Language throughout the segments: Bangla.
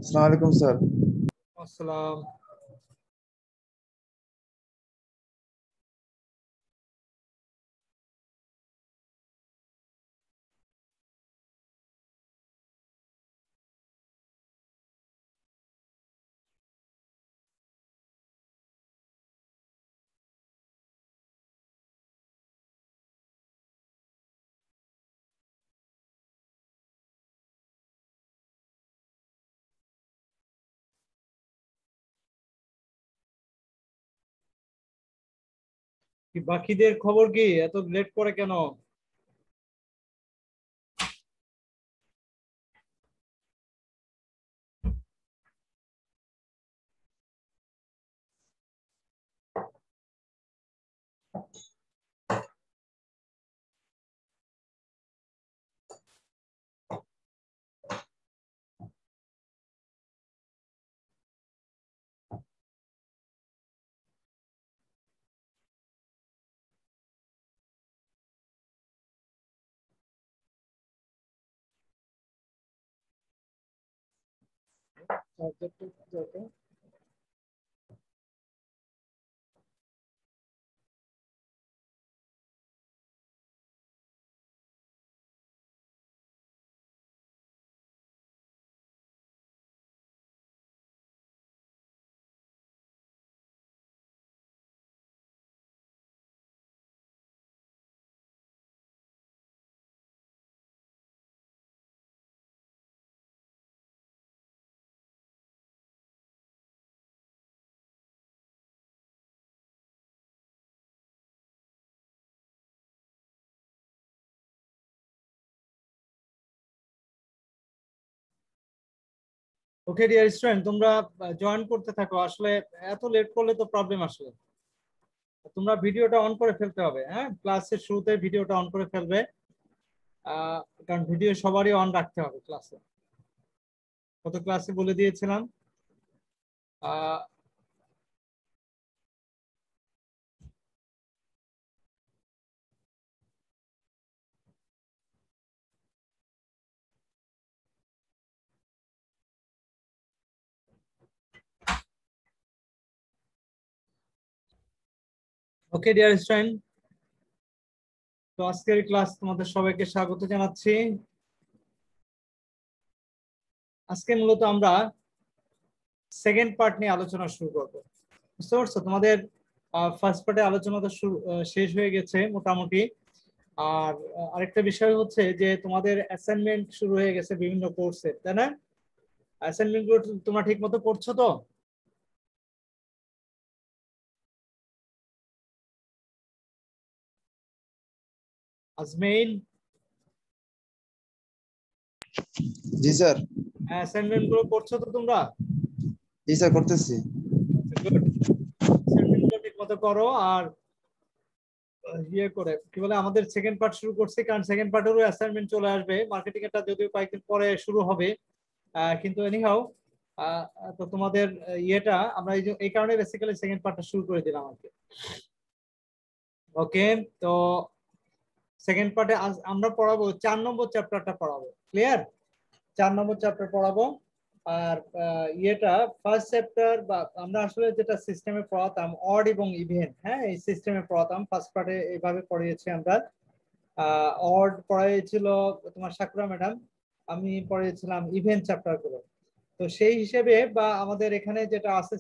अस्सलाम वालेकुम सर। আসসালাম। কি বাকিদের খবর কি? এত লেট করে কেন? ওকে ডিয়ার স্টুডেন্ট, তোমরা জয়েন করতে থাকো। আসলে এত লেট করলে তো প্রবলেম আসলে। তোমরা ভিডিওটা অন করে ফেলতে হবে। হ্যাঁ, ক্লাসের শুরুতে ভিডিওটা অন করে ফেলবে, কারণ ভিডিও সবারই অন রাখতে হবে ক্লাসে। কত ক্লাসে বলে দিয়েছিলাম। ওকে ডিয়ার স্টুডেন্ট, তো আজকের ক্লাস তোমাদের সবাইকে স্বাগত জানাচ্ছি। আজকে মূলত আমরা সেকেন্ড পার্ট নিয়ে আলোচনা শুরু করবো। বুঝতে পারছো? তোমাদের ফার্স্ট পার্টে আলোচনা তো শেষ হয়ে গেছে মোটামুটি। আর আরেকটা বিষয় হচ্ছে যে তোমাদের অ্যাসাইনমেন্ট শুরু হয়ে গেছে বিভিন্ন কোর্সে, তাই না? অ্যাসাইনমেন্ট গুলো তোমরা ঠিক মতো করছো তো? আজমেইন, জি স্যার। অ্যাসাইনমেন্ট গুলো করছো তো তোমরা? জি স্যার, করতেছি। আচ্ছা, গুড। অ্যাসাইনমেন্ট গুলো ঠিক মতো করো। আর ইয়ে করে কি বলে, আমাদের সেকেন্ড পার্ট শুরু করছি, কারণ সেকেন্ড পার্টেরও অ্যাসাইনমেন্ট চলে আসবে। মার্কেটিং এরটা যদিও কয়েকদিন পরে শুরু হবে, কিন্তু এনিহাও তো তোমাদের ইয়েটা আমরা এই কারণে বেসিক্যালি সেকেন্ড পার্টটা শুরু করে দিলাম আর কি। ওকে, তো সেকেন্ড পার্টে আমরা পড়াবো 4 নম্বর চ্যাপ্টারটা পড়াবো। ক্লিয়ার? 4 নম্বর চ্যাপ্টার পড়াবো। আর ইয়েটা ফার্স্ট চ্যাপ্টার বা আমরা আসলে যেটা সিস্টেমে পড়াতাম অড এবং ইভেন, হ্যাঁ এই সিস্টেমে পড়াতাম। ফার্স্ট পার্টে এইভাবে পড়িয়েছি আমরা। অড পড়াইছিল তোমার সাকুরা ম্যাডাম, আমি পড়িয়েছিলাম ইভেন চ্যাপ্টার গুলো। তো সেই হিসেবে বা আমাদের এখানে যেটা আছে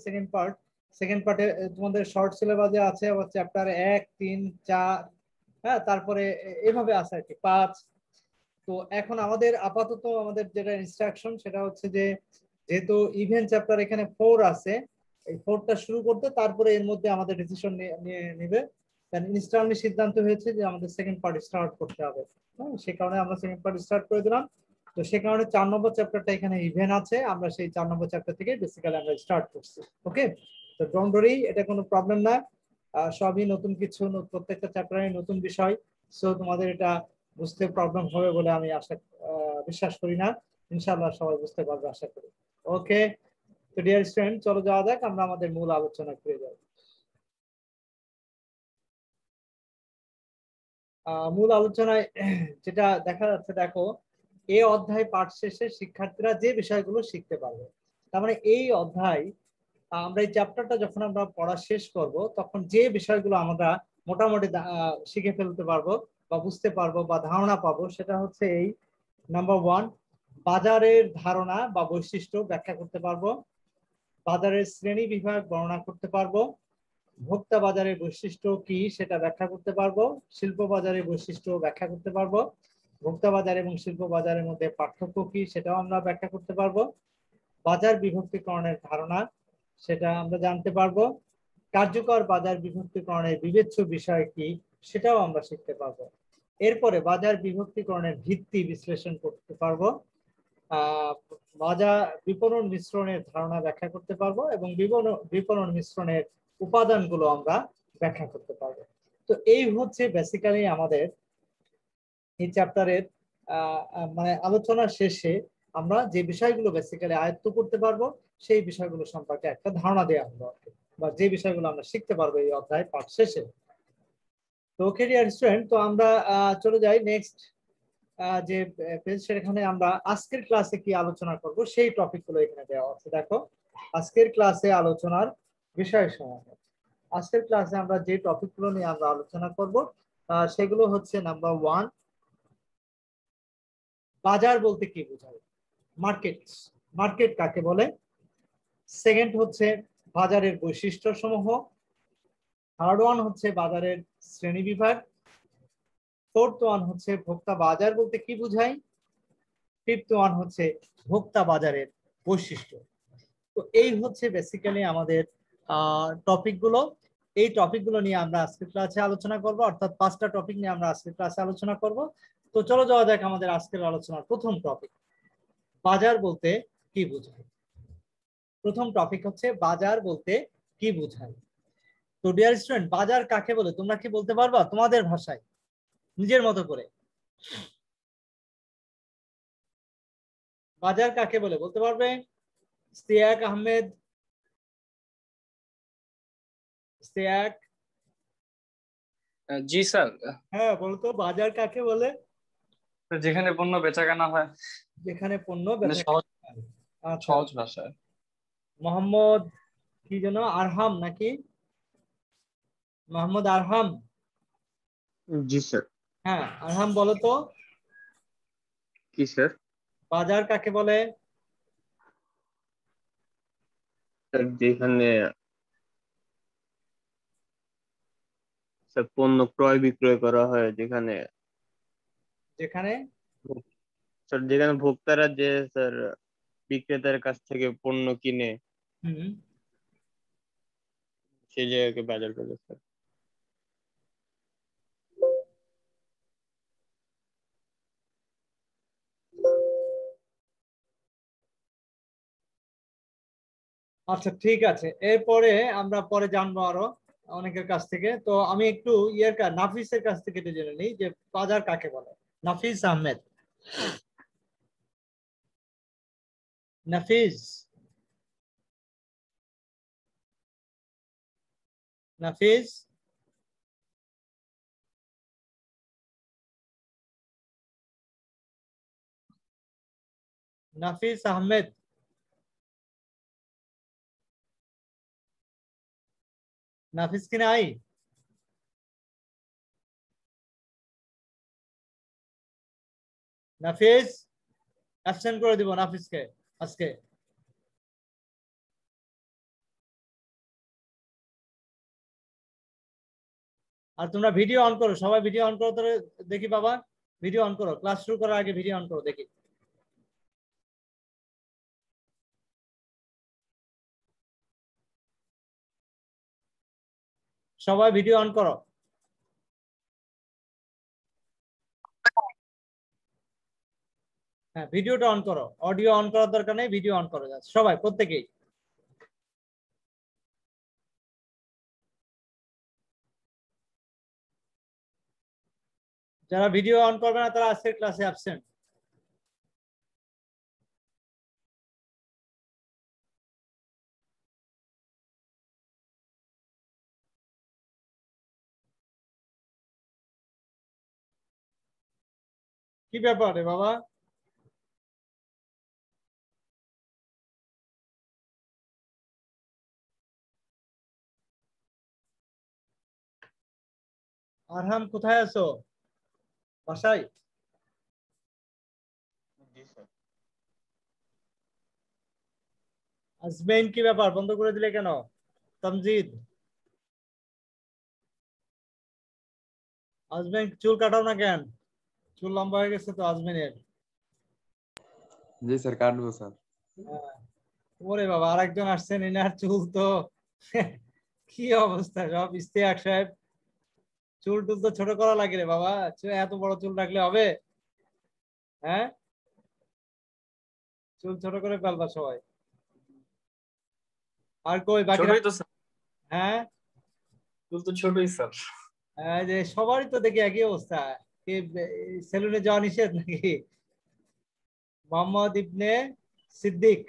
সেকেন্ড পার্টে তোমাদের শর্ট সিলেবাসে আছে আবার চ্যাপ্টার 1, 3, 4, হ্যাঁ তারপরে এভাবে আছে আর কি 5। তো এখন আমাদের আপাতত আমাদের যেটা ইনস্ট্রাকশন সেটা হচ্ছে যে যেহেতু ইভেন্ট চ্যাপ্টার এখানে 4 আছে, এই 4টা শুরু করতে, তারপরে এর মধ্যে আমাদের ডিসিশন নিয়ে নেবে। কারণ ইনস্টলমেন্ট সিদ্ধান্ত হয়েছে যে আমাদের সেকেন্ড পার্ট স্টার্ট করতে হবে। হ্যাঁ, সে কারণে আমরা সেকেন্ড পার্ট স্টার্ট করে দিলাম। তো সে কারণে 4 নম্বর চ্যাপ্টারটা এখানে ইভেন্ট আছে, আমরা সেই 4 নম্বর চ্যাপ্টার থেকে বেসিক্যালি আমরা স্টার্ট করছি। ওকে, তো ডোন্ট ওয়ারি, এটা কোনো প্রবলেম না। সবই নতুন কিছু, প্রত্যেকটা চ্যাপ্টারে নতুন বিষয়। সো তোমাদের এটা বুঝতে প্রবলেম হবে বলে আমি বিশ্বাস করি না। ইনশাআল্লাহ সবাই বুঝতে পারবে আশা করি। ওকে, তো ডিয়ার স্টুডেন্ট, চলো যাওয়া যাক, আমরা আমাদের মূল আলোচনা করে যাই। মূল আলোচনায় যেটা দেখা যাচ্ছে, দেখো এই অধ্যায় পাঠ শেষে শিক্ষার্থীরা যে বিষয়গুলো শিখতে পারবে। তার মানে এই অধ্যায় আমরা এই চ্যাপ্টারটা যখন আমরা পড়া শেষ করব তখন যে বিষয়গুলো আমরা মোটামুটি শিখে ফেলতে পারবো বা বুঝতে পারবো বা ধারণা পাবো সেটা হচ্ছে এই নাম্বার 1, বাজারের ধারণা বা বৈশিষ্ট্য ব্যাখ্যা করতে পারবো, বাজারের শ্রেণী বিভাগ বর্ণনা করতে পারবো, ভোক্তা বাজারের বৈশিষ্ট্য কি সেটা ব্যাখ্যা করতে পারবো, শিল্প বাজারের বৈশিষ্ট্য ব্যাখ্যা করতে পারবো, ভোক্তা বাজার এবং শিল্প বাজারের মধ্যে পার্থক্য কি সেটাও আমরা ব্যাখ্যা করতে পারবো, বাজার বিভক্তিকরণের ধারণা সেটা আমরা জানতে পারবো, কার্যকর বাজার বিভক্তিকরণের বিবেচ্য বিষয় কি সেটাও আমরা শিখতে পারবো। এরপরে বাজার বিভক্তিকরণের ভিত্তি বিশ্লেষণ করতে পারবো, বাজার বিপণন মিশ্রণের ধারণা ব্যাখ্যা করতে পারবো এবং বিপণন মিশ্রণের উপাদানগুলো আমরা ব্যাখ্যা করতে পারবো। তো এই হচ্ছে বেসিক্যালি আমাদের এই চ্যাপ্টারের মানে আলোচনা শেষে আমরা যে বিষয়গুলো বেসিক্যালি আয়ত্ত করতে পারবো সেই বিষয়গুলো সম্পর্কে একটা ধারণা দেওয়া হলো বা যে বিষয়গুলো আমরা শিখতে পারবো এই অধ্যায় পাঠ শেষে। তো ওকে ডিয়ার স্টুডেন্ট, তো আমরা চলে যাই নেক্সট যে পেজ, সেখানে আমরা আজকের ক্লাসে কি আলোচনা করব সেই টপিকগুলো এখানে দেওয়া আছে। দেখো আজকের ক্লাসে আলোচনার বিষয়সমূহ, আজকের ক্লাসে আমরা যে টপিকগুলো নিয়ে আমরা আলোচনা করব সেগুলো হচ্ছে নাম্বার 1, বাজার বলতে কি বোঝায়, মার্কেট, মার্কেট কাকে বলে। সেকেন্ড হচ্ছে বাজারের বৈশিষ্ট্য সমূহ। থার্ড ওয়ান হচ্ছে বাজারের শ্রেণী বিভাগ। ফোর্থ ওয়ান হচ্ছে ভোক্তা বাজার বলতে কি বোঝায়। ফিফথ ওয়ান হচ্ছে ভোক্তা বাজারের বৈশিষ্ট্য। তো এই হচ্ছে বেসিক্যালি আমাদের টপিকগুলো। এই টপিকগুলো নিয়ে আমরা আজকের ক্লাসে আলোচনা করব, অর্থাৎ 5টা টপিক নিয়ে আমরা আজকের ক্লাসে আলোচনা করব। তো চলো যাওয়া যাক আমাদের আজকের আলোচনার প্রথম টপিক, বাজার বলতে কি বোঝায়। প্রথম টপিক হচ্ছে বাজার বলতে কি বোঝায়। তো ডিয়ার স্টুডেন্ট, বাজার কাকে বলে তোমরা কি বলতে পারবা তোমাদের ভাষায় নিজের মতো করে? বাজার কাকে বলে বলতে পারবে? ইস্তিয়াক আহমেদ, ইস্তিয়াক। জি স্যার। হ্যাঁ বলতো, বাজার কাকে বলে? যেখানে পণ্য বেচাকেনা হয়, যেখানে পণ্য মানে বেচা। সহজ আচ্ছা, সহজ ভাষায়। মোহাম্মদ কি যেন, আরহাম নাকি? মোহাম্মদ আরহাম। জি স্যার। হ্যাঁ আরহাম, বলো তো কি স্যার? বাজার কাকে বলে? স্যার যেখানে স্যার পণ্য ক্রয় বিক্রয় করা হয়, যেখানে যেখানে স্যার যেখানে ভোক্তারা যে স্যার বিক্রেতার কাছ থেকে পণ্য কিনে হুম সেই জায়গাকে বাজার বলে স্যার। আচ্ছা ঠিক আছে, এরপরে আমরা পরে জানবো আরো অনেকের কাছ থেকে। তো আমি একটু নাফিসের কাছ থেকে একটু জেনে নিই যে বাজার কাকে বলে। নাফিস আহমেদ, নাফিস, নাফিস। নাফিস আহমেদ, নাফিস কি নাই? নাফিস, অ্যাবসেন্ট করে দিব নাফিসকে আজকে। আর তোমরা ভিডিও অন করো, সবাই ভিডিও অন করো তো দেখি বাবা। ভিডিও অন করো, ক্লাস শুরু করার আগে ভিডিও অন করো দেখি। সবাই ভিডিও অন করো। হ্যাঁ ভিডিওটা অন করো, অডিও অন করার দরকার নেই, ভিডিও অন করো সবাই প্রত্যেকেই। যারা ভিডিও অন করবে না তারা আজকের ক্লাসে অ্যাবসেন্ট। কি ব্যাপার রে বাবা? আরহাম কোথায় আছো? বাসায়? জি স্যার। আজমাইন কি ব্যাপার, বন্ধ করে দিলে কেন? তামজিদ, আজমাইন চুল কাটাও না কেন? চুল লম্বা হয়ে গেছে তো আজমাইনের। জি স্যার, কাটবো স্যার। ওরে বাবা, আরেকজন আসছেন, এনার চুল তো কি অবস্থা, সব ইস্তেহাক সাহেব। চুল টুল তো ছোট করা লাগে রে বাবা, এত বড় চুল রাখলে হবে? হ্যাঁ, চুল ছোট করে ফেলবা সবাই। আর কই বাকিরা? ছোটই তো স্যার, হ্যাঁ, চুল তো ছোটই স্যার। এই যে সবারই তো দেখি একই অবস্থা। কি সেলুনে যাওয়া নিষেধ নাকি? মোহাম্মদ ইবনে সিদ্দিক,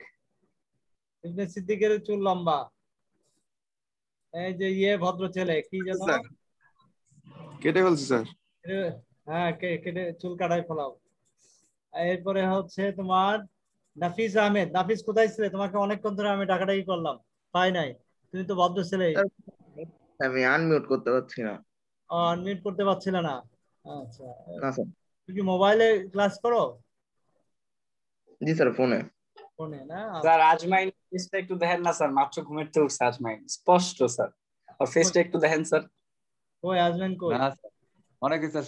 ইবনে সিদ্দিকের চুল লম্বা। এই যে ভদ্র ছেলে কি যেন, স্যার কেটে ফেলছি স্যার। হ্যাঁ কেটে চুল কাটাই ফেলাও। এরপরে হচ্ছে তোমার নাফিস আহমেদ। নাফিস কোথায় ছিলে? তোমাকে অনেকক্ষণ ধরে আমি ডাকাডাকি করলাম, পাই নাই। তুমি তো ভদ্র ছেলে। স্যার, আমি আনমিউট করতে পারছি না। আনমিউট করতে পারছিলে না? আচ্ছা, না স্যার। তুমি কি মোবাইলে ক্লাস করো? জি স্যার, ফোনে। ফোনে না? স্যার আজমাইন ফেসটা একটু দেখেন না স্যার, মাত্র ঘুমের থেকে উঠছে আজমাইন, স্পষ্ট স্যার। আর ফেসটা একটু দেখেন স্যার। কই আজমেন কই? না স্যার, অনেক স্যার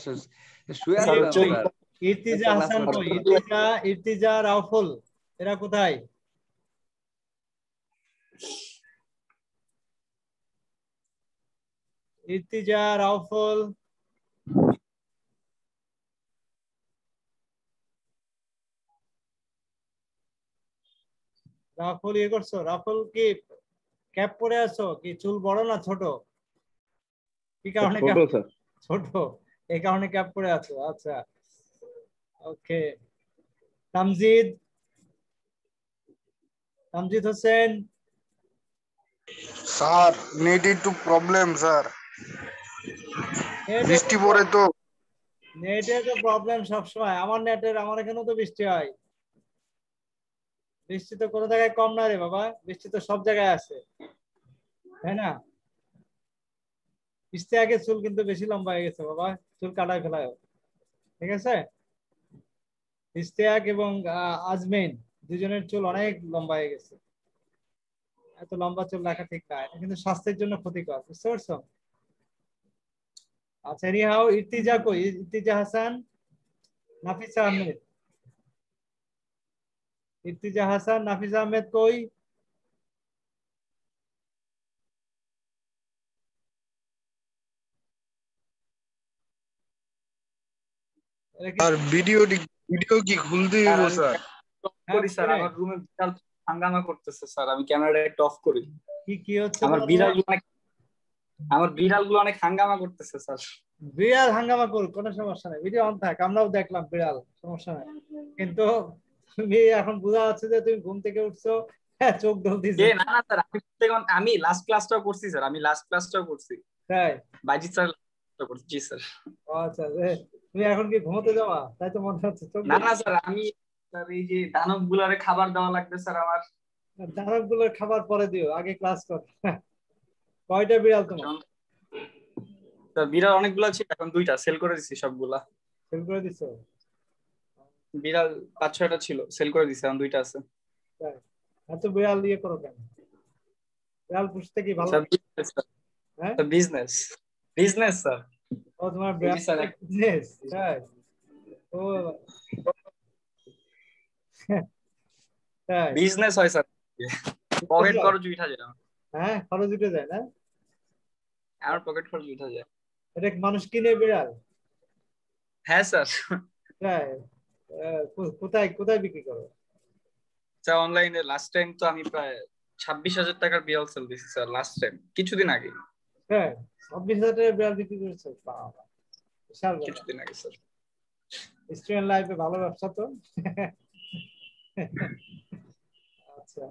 শুয়ে স্যার আসছিলাম চোখ স্যার। ইর্তিজা ক্লাস হাসান কই? করতে ইর্তিজা রাউফুল, এরা কোথায়? ইর্তিজা রাউফুল, রাফুল ইয়ে করছো? রাফুল কি ক্যাপ পরে আছো? কি চুল বড় না ছোট? কি কারণে ছোট ক্যাপ? স্যার। ছোট, এই কারণে ক্যাপ পরে আছো? আচ্ছা, ওকে। তামজিদ, তামজিদ হোসেন। স্যার নেট একটু প্রবলেম স্যার, বৃষ্টি পড়ে তো। নেটের তো প্রবলেম সবসময়, আমার নেটের, আমার এখানেও তো বৃষ্টি হয়। বৃষ্টি তো কোনো জায়গায় কম না রে বাবা, বৃষ্টি তো সব জায়গায় আছে, তাই না? বৃষ্টি আগে চুল কিন্তু বেশি লম্বা হয়ে গেছে বাবা, চুল কাটায় ফেলায়, ঠিক আছে? ইস্তেয়াক এবং আজমেন দুজনের চুল অনেক লম্বা হয়ে গেছে। এত লম্বা চুল রাখা ঠিক না, এটা কিন্তু স্বাস্থ্যের জন্য ক্ষতিকর, বুঝতে পারছো? আচ্ছা, এনিহাও ইর্তিজা কই? ইর্তিজা হাসান, নাফিসা আহমেদ। ইর্তিজা হাসান, নাফিসা আহমেদ কই? এরা কি? আর ভিডিও কি খুলতে স্যার হইব আমি স্যার? অফ হ্যাঁ, করি স্যার, করে। আমার রুমে বিড়াল হাঙ্গামা করতেছে স্যার, আমি ক্যামেরাটা একটু অফ করি। কি কি হচ্ছে আমার তোমার বিড়াল room? আমার বিড়ালগুলো অনেক হাঙ্গামা করতেছে স্যার। বিড়াল হাঙ্গামা করুক, কোনো সমস্যা নেই, ভিডিও অন থাক, আমরাও দেখলাম বিড়াল, সমস্যা নেই। কিন্তু তুমি এখন বোঝা যাচ্ছে যে তুমি ঘুম থেকে উঠছো, হ্যাঁ, চোখ এ ঢলতেছে। না না স্যার, আমি লাস্ট ক্লাসটাও করছি স্যার, আমি লাস্ট ক্লাসটাও করছি, তাই? বাইজিৎ স্যার করছি। জি স্যার। ও আচ্ছা, তুমি এখন কি ঘুমোতে যাওয়া? তাই তো মনে হচ্ছে, চোখ না না স্যার, আমি স্যার এই যে দানব গুলারে খাবার দেওয়া লাগবে স্যার আমার। দানব গুলোর খাবার পরে দিও, আগে ক্লাস কর। কয়টা বিড়াল তোমার? স্যার বিড়াল অনেকগুলা ছিল, এখন দুইটা সেল করে দিছি সবগুলা। সেল করে দিছো? বিড়াল 5-6টা ছিল, সেল করে দিছি, এখন দুইটা আছে। তাই? এত বিড়াল ইয়ে করো কেন? বিড়াল পুষতে কি ভালো স্যার লাগে? বিজনেস স্যার, হ্যাঁ, বিজনেস, বিজনেস স্যার। ও তোমার এই যে স্যার বিড়াল বিজনেস? তাই? ও, তাই? বিজনেস হয় স্যার, পকেট খরচ উঠা যায় আমার। হ্যাঁ, খরচ উঠে যায় না? আমার পকেট খরচ উঠা যায়। এটা মানুষ কিনে বিড়াল? হ্যাঁ স্যার। তাই? কোথায় কোথায় বিক্রি করো? স্যার অনলাইনে লাস্ট টাইম তো আমি প্রায় 26,000 টাকার বিড়াল সেল দিছি স্যার, লাস্ট টাইম কিছুদিন আগে। হ্যাঁ, 26,000 টাকার বিড়াল বিক্রি করেছো? বাবা, বিশাল ব্যাপার। কিছুদিন আগে স্যার। স্টুডেন্ট লাইফে ভালো ব্যবসা তো। আচ্ছা,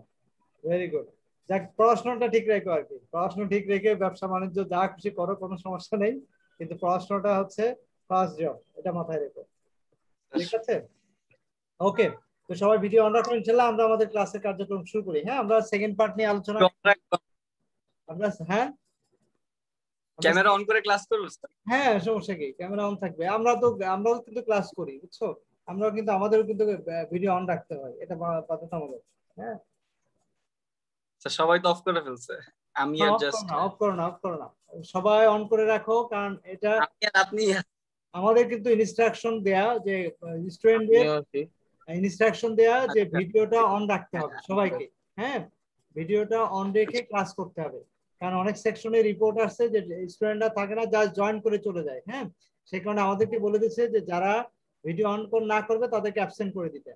ভেরি গুড। যাক, পড়াশোনাটা ঠিক রেখো আর কি, পড়াশোনা ঠিক রেখে ব্যবসা বাণিজ্য যা খুশি করো, কোনো সমস্যা নেই, কিন্তু পড়াশোনাটা হচ্ছে ফার্স্ট জব, এটা মাথায় রেখো, ঠিক আছে? ওকে, তো সবাই ভিডিও অন রাখুন, ইনশাআল্লাহ আমরা আমাদের ক্লাসের কার্যক্রম শুরু করি। হ্যাঁ, আমরা সেকেন্ড পার্ট নিয়ে আলোচনা, আমরা, হ্যাঁ, ক্যামেরা অন করে ক্লাস করবো স্যার? হ্যাঁ, সমস্যা কি, ক্যামেরা অন থাকবে। আমরাও কিন্তু ক্লাস করি, বুঝছো? আমরাও কিন্তু আমাদেরও কিন্তু ভিডিও অন রাখতে হয়, এটা বাধ্যতামূলক। হ্যাঁ, স্যার সবাই তো অফ করে ফেলছে, আমি আর অফ করো জাস্ট না, অফ করো না, অফ করো না, সবাই অন করে রাখো, কারণ এটা আমি আর আপনি। আমাদের কিন্তু ইনস্ট্রাকশন দেয়া যে স্টুডেন্টদের আমিও আছি। ইনস্ট্রাকশন দেয়া যে আচ্ছা ভিডিওটা অন রাখতে হবে সবাইকে। হ্যাঁ, ভিডিওটা অন রেখে ক্লাস করতে হবে, কারণ অনেক সেকশনে রিপোর্ট আসছে যে স্টুডেন্টরা থাকে না, জাস্ট জয়েন করে চলে যায়। হ্যাঁ, সেই কারণে আমাদেরকে বলে দিচ্ছে যে যারা ভিডিও অন না করবে তাদেরকে অ্যাবসেন্ট করে দিতে।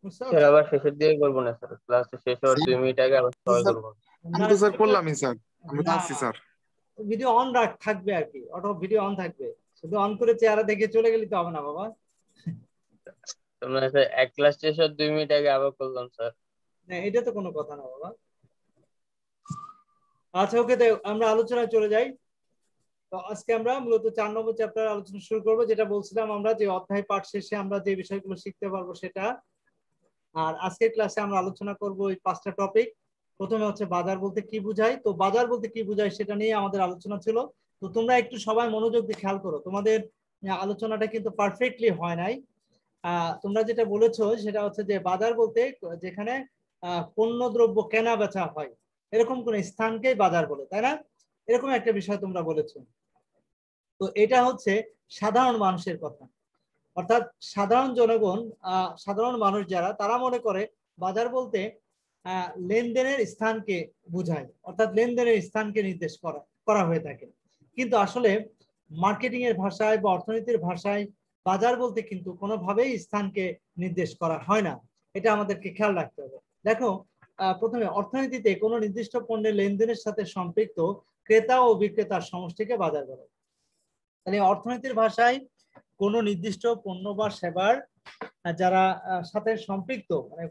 বুঝতে স্যার পারছো? আবার শেষের দিকে করবো না স্যার, ক্লাস শেষ হওয়ার 2 মিনিট আগে আবার সবাই স্যার করবো। আমি তো স্যার করলামই স্যার, আমি তো না, আসছি স্যার। ভিডিও অন থাকবে আর কি, অটো ভিডিও অন থাকবে, শুধু অন করে চেহারা দেখে চলে গেলে তো হবে না বাবা। তোমরা স্যার এক ক্লাস শেষ হওয়ার 2 মিনিট আগে আবার করলাম স্যার। না, এটা তো কোনো কথা না বাবা। আচ্ছা, ওকে, আমরা আলোচনায় চলে যাই। তো আজকে আমরা মূলত 4 নম্বর চ্যাপ্টার আলোচনা শুরু করবো। যেটা বলছিলাম, আমরা যে অধ্যায় পাঠ শেষে আমরা যে বিষয়গুলো শিখতে পারবো সেটা। আর আজকের ক্লাসে আমরা আলোচনা করব এই 5টা টপিক। প্রথমে হচ্ছে বাজার বলতে কি বোঝায়। তো বাজার বলতে কি বোঝায় সেটা নিয়ে আমাদের আলোচনা ছিল। তো তোমরা একটু সবাই মনোযোগ দিয়ে খেয়াল করো, তোমাদের আলোচনাটা কিন্তু পারফেক্টলি হয় নাই। তোমরা যেটা বলেছো সেটা হচ্ছে যে বাজার বলতে যেখানে পণ্য দ্রব্য কেনা বেচা হয়, এরকম কোন স্থানকেই বাজার বলে, তাই না? এরকম একটা বিষয় তোমরা বলেছো। তো এটা হচ্ছে সাধারণ মানুষের কথা, অর্থাৎ সাধারণ জনগণ, সাধারণ মানুষ যারা, তারা মনে করে বাজার বলতে লেনদেনের স্থানকে বোঝায়, অর্থাৎ লেনদেনের স্থানকে নির্দেশ করা হয়ে থাকে। কিন্তু আসলে মার্কেটিং এর ভাষায় বা অর্থনীতির ভাষায় বাজার বলতে কিন্তু কোনোভাবেই স্থানকে নির্দেশ করা হয় না। এটা আমাদেরকে খেয়াল রাখতে হবে। দেখো, প্রথমে অর্থনীতিতে কোনো নির্দিষ্ট পণ্যের লেনদেনের সাথে সম্পৃক্ত ক্রেতা ও বিক্রেতার সমষ্টিকে বাজার বলে। তাহলে অর্থনীতির ভাষায় কোনো নির্দিষ্ট পণ্য বা সেবার যারা সাথে সম্পৃক্ত, মানে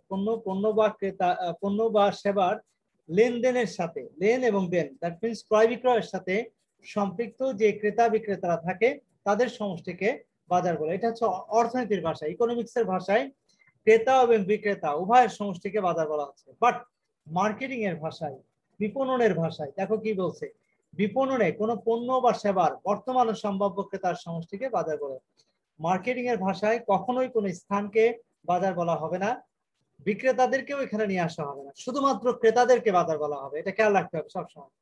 পণ্য বা সেবার লেনদেনের সাথে, লেন এবং দেন, দ্যাট মিনস ক্রয় বিক্রয়ের সাথে সম্পৃক্ত যে ক্রেতা বিক্রেতারা থাকে তাদের সমষ্টিকে বাজার বলে। এটা হচ্ছে অর্থনীতির ভাষায়। ইকোনমিক্সের ভাষায় ক্রেতা এবং বিক্রেতা উভয়ের সমষ্টিকে বাজার বলা হচ্ছে। বাট মার্কেটিং এর ভাষায়, বিপণনের ভাষায় দেখো কি বলছে, বিপণনে কোনো পণ্য বা সেবার বর্তমান ও সম্ভাব্য ক্রেতার সমষ্টিকে বাজার বলে। মার্কেটিং এর ভাষায় কখনোই কোনো স্থানকে বাজার বলা হবে না, বিক্রেতাদেরকেও এখানে নিয়ে আসা হবে না, শুধুমাত্র ক্রেতাদেরকে বাজার বলা হবে। এটা খেয়াল রাখতে হবে সবসময়,